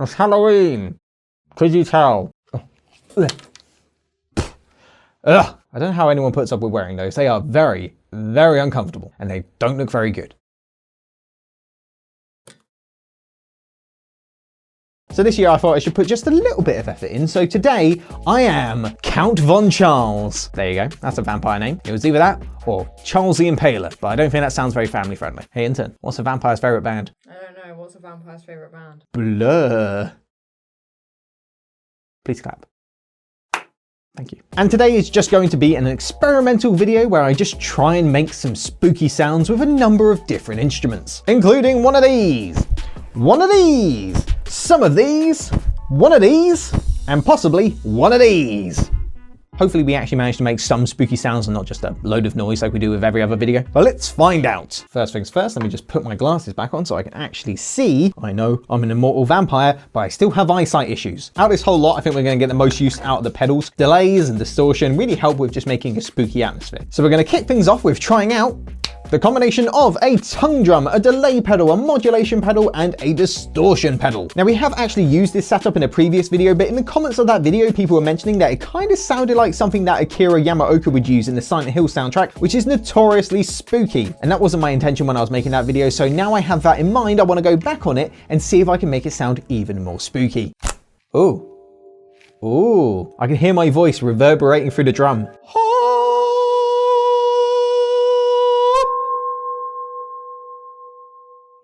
It's Halloween. Could you tell? Ugh. I don't know how anyone puts up with wearing those. They are very, very uncomfortable and they don't look very good. So this year I thought I should put just a little bit of effort in. So today I am Count Von Charles. There you go. That's a vampire name. It was either that or Charles the Impaler, but I don't think that sounds very family friendly. Hey intern, what's a vampire's favorite band? I don't know. What's a vampire's favorite band? Blur. Please clap. Thank you. And today is just going to be an experimental video where I just try and make some spooky sounds with a number of different instruments, including one of these, one of these, some of these, one of these, and possibly one of these. Hopefully we actually managed to make some spooky sounds and not just a load of noise like we do with every other video. But let's find out. First things first, let me just put my glasses back on so I can actually see. I know I'm an immortal vampire, but I still have eyesight issues. Out of this whole lot, I think we're gonna get the most use out of the pedals. Delays and distortion really help with just making a spooky atmosphere. So we're gonna kick things off with trying out the combination of a tongue drum, a delay pedal, a modulation pedal, and a distortion pedal. Now we have actually used this setup in a previous video, but in the comments of that video, people were mentioning that it kind of sounded like something that Akira Yamaoka would use in the Silent Hill soundtrack, which is notoriously spooky. And that wasn't my intention when I was making that video, so now I have that in mind, I want to go back on it and see if I can make it sound even more spooky. Ooh. Ooh. I can hear my voice reverberating through the drum.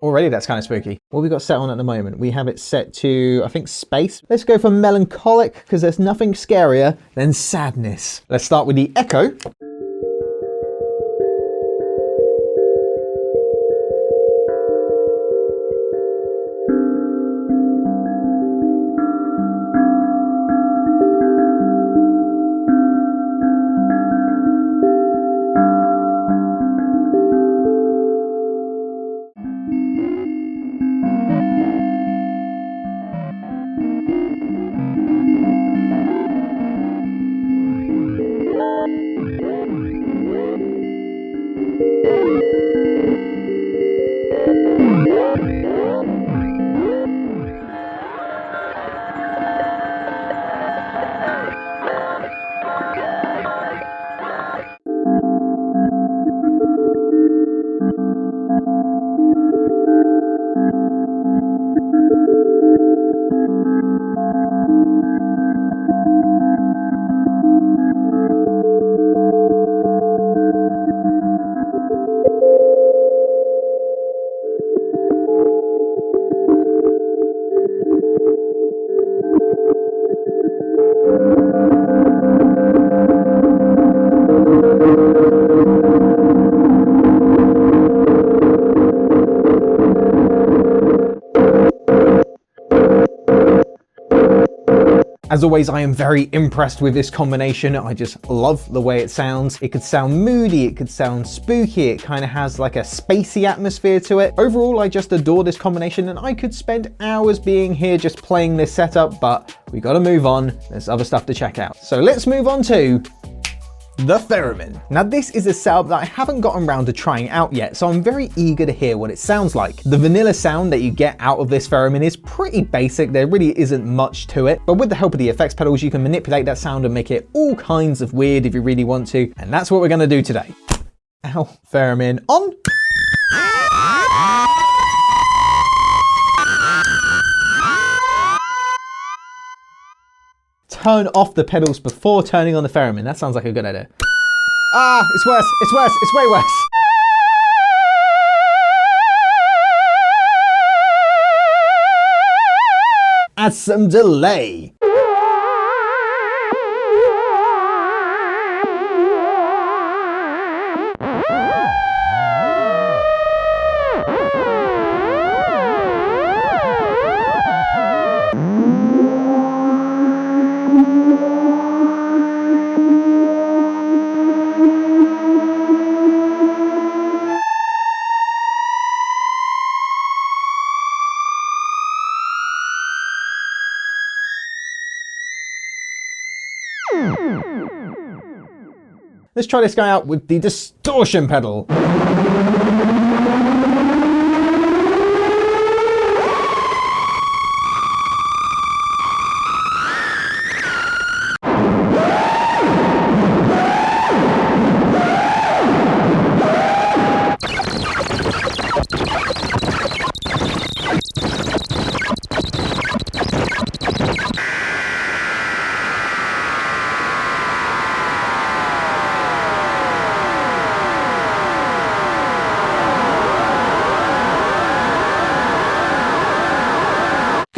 Already that's kind of spooky. What have we got set on at the moment? We have it set to, I think, space. Let's go for melancholic, because there's nothing scarier than sadness. Let's start with the echo. As always, I am very impressed with this combination. I just love the way it sounds. It could sound moody, it could sound spooky, it kind of has like a spacey atmosphere to it. Overall, I just adore this combination and I could spend hours being here just playing this setup, but we gotta move on. There's other stuff to check out. So let's move on to the Theremin. Now this is a setup that I haven't gotten around to trying out yet, so I'm very eager to hear what it sounds like. The vanilla sound that you get out of this Theremin is pretty basic, there really isn't much to it, but with the help of the effects pedals you can manipulate that sound and make it all kinds of weird if you really want to, and that's what we're gonna do today. Ow. Theremin on. Turn off the pedals before turning on the Theremin. That sounds like a good idea. Ah, it's worse, it's worse, it's way worse. Add some delay. Let's try this guy out with the distortion pedal.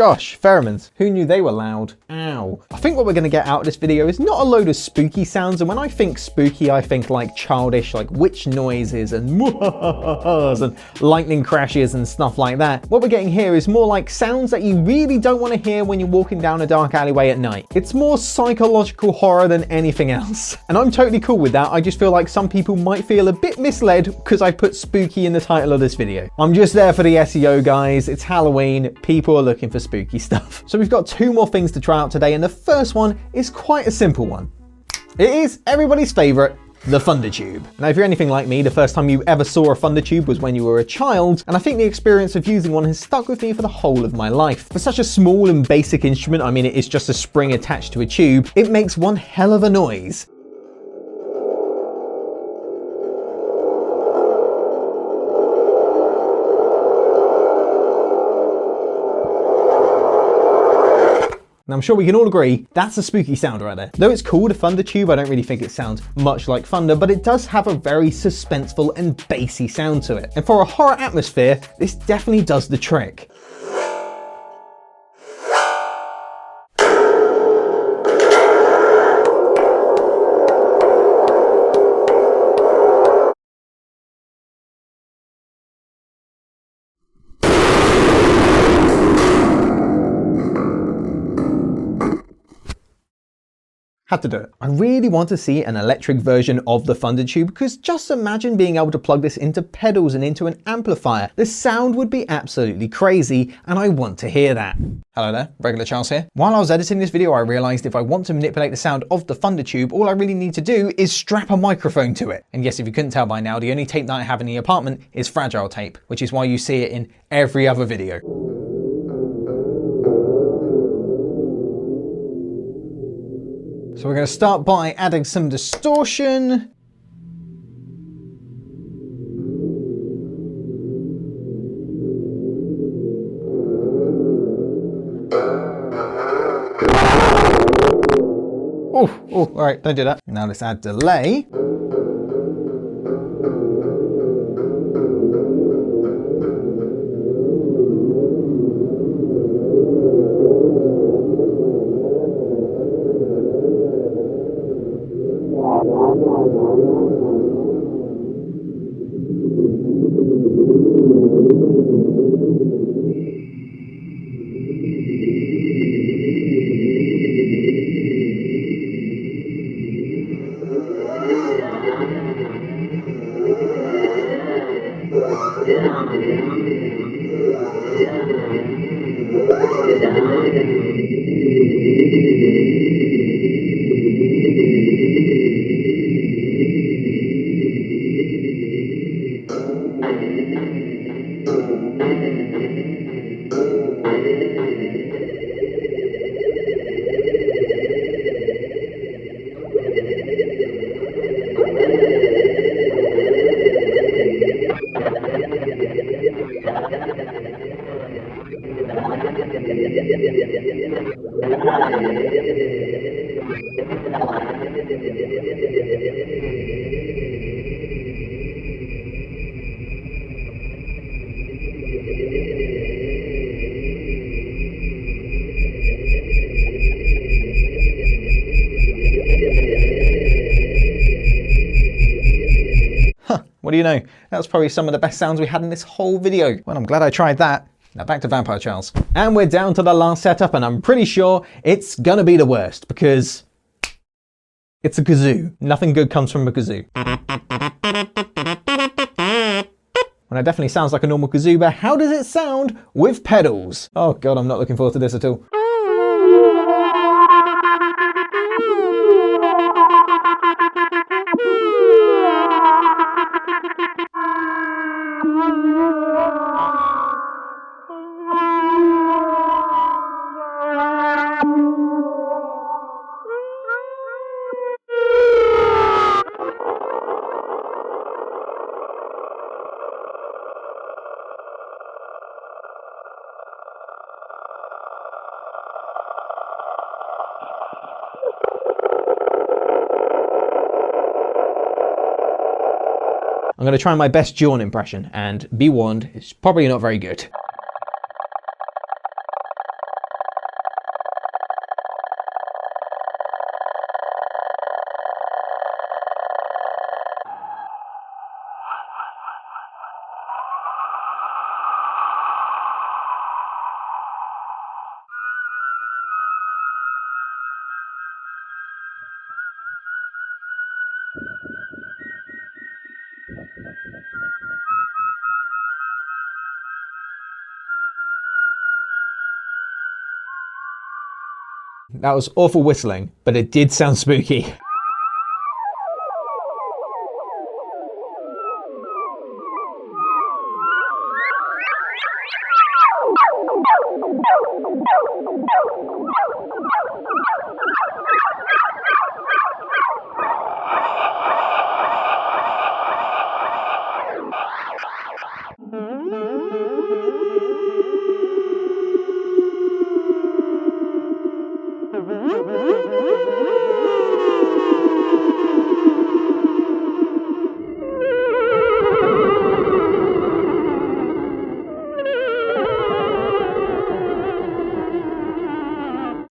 Gosh, pheromones. Who knew they were loud? Ow. I think what we're going to get out of this video is not a load of spooky sounds, and when I think spooky, I think like childish, like witch noises and and lightning crashes and stuff like that. What we're getting here is more like sounds that you really don't want to hear when you're walking down a dark alleyway at night. It's more psychological horror than anything else. And I'm totally cool with that. I just feel like some people might feel a bit misled because I put spooky in the title of this video. I'm just there for the SEO, guys. It's Halloween. People are looking for spooky stuff. So we've got two more things to try out today, and the first one is quite a simple one. It is everybody's favorite, the Thundertube. Now, if you're anything like me, the first time you ever saw a Thundertube was when you were a child, and I think the experience of using one has stuck with me for the whole of my life. For such a small and basic instrument, I mean, it is just a spring attached to a tube, it makes one hell of a noise. And I'm sure we can all agree that's a spooky sound right there. Though it's called a thunder tube, I don't really think it sounds much like thunder, but it does have a very suspenseful and bassy sound to it. And for a horror atmosphere, this definitely does the trick. Had to do it. I really want to see an electric version of the Thunder Tube, because just imagine being able to plug this into pedals and into an amplifier. The sound would be absolutely crazy, and I want to hear that. Hello there, Regular Charles here. While I was editing this video, I realized if I want to manipulate the sound of the Thunder Tube, all I really need to do is strap a microphone to it. And yes, if you couldn't tell by now, the only tape that I have in the apartment is fragile tape, which is why you see it in every other video. So we're going to start by adding some distortion. Oh, all right, don't do that. Now let's add delay. What do you know? That was probably some of the best sounds we had in this whole video. Well, I'm glad I tried that. Now back to Vampire Charles. And we're down to the last setup, and I'm pretty sure it's gonna be the worst because it's a kazoo. Nothing good comes from a kazoo. Well, that definitely sounds like a normal kazoo, but how does it sound with pedals? Oh God, I'm not looking forward to this at all. I'm going to try my best Jawn impression, and be warned, it's probably not very good. That was awful whistling, but it did sound spooky.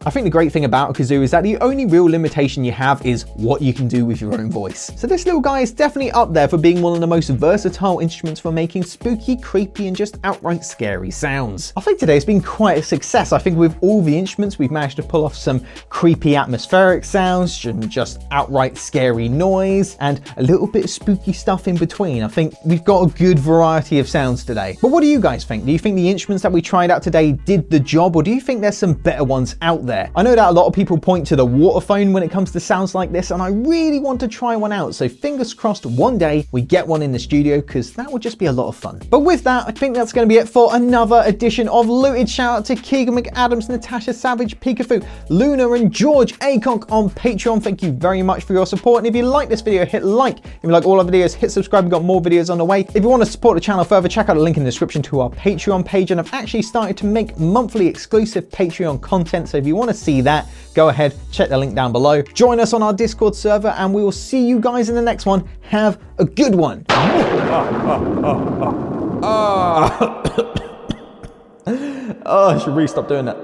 I think the great thing about a kazoo is that the only real limitation you have is what you can do with your own voice. So this little guy is definitely up there for being one of the most versatile instruments for making spooky, creepy, and just outright scary sounds. I think today's been quite a success. I think with all the instruments, we've managed to pull off some creepy atmospheric sounds, and just outright scary noise, and a little bit of spooky stuff in between. I think we've got a good variety of sounds today. But what do you guys think? Do you think the instruments that we tried out today did the job, or do you think there's some better ones out there? I know that a lot of people point to the waterphone when it comes to sounds like this, and I really want to try one out. So fingers crossed one day we get one in the studio, because that would just be a lot of fun. But with that, I think that's going to be it for another edition of Looted. Shout out to Keegan McAdams, Natasha Savage, Pikafu, Luna, and George Acock on Patreon. Thank you very much for your support. And if you like this video, hit like. If you like all our videos, hit subscribe. We've got more videos on the way. If you want to support the channel further, check out the link in the description to our Patreon page. And I've actually started to make monthly exclusive Patreon content. So if you want to see that, go ahead, check the link down below. Join us on our Discord server, and we will see you guys in the next one. Have a good one. Oh, I should really stop doing that.